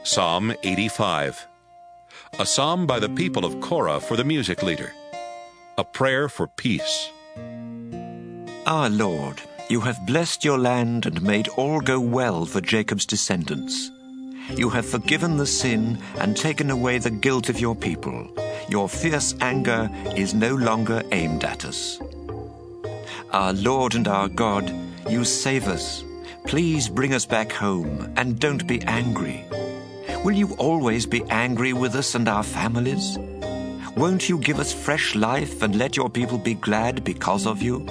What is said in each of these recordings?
Psalm 85. A psalm by the people of Korah for the music leader. A prayer for peace. Our Lord, you have blessed your land and made all go well for Jacob's descendants. You have forgiven the sin and taken away the guilt of your people. Your fierce anger is no longer aimed at us. Our Lord and our God, you save us. Please bring us back home and don't be angry. Will you always be angry with us and our families? Won't you give us fresh life and let your people be glad because of you?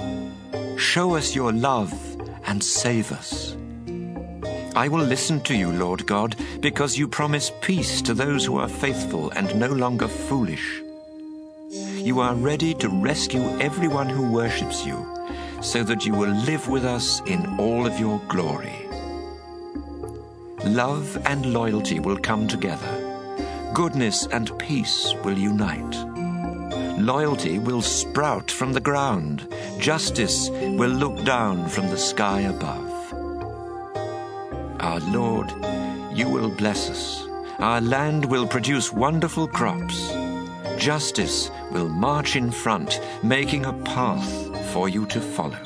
Show us your love and save us. I will listen to you, Lord God, because you promise peace to those who are faithful and no longer foolish. You are ready to rescue everyone who worships you, so that you will live with us in all of your glory. Love and loyalty will come together. Goodness and peace will unite. Loyalty will sprout from the ground. Justice will look down from the sky above. Our Lord, you will bless us. Our land will produce wonderful crops. Justice will march in front, making a path for you to follow.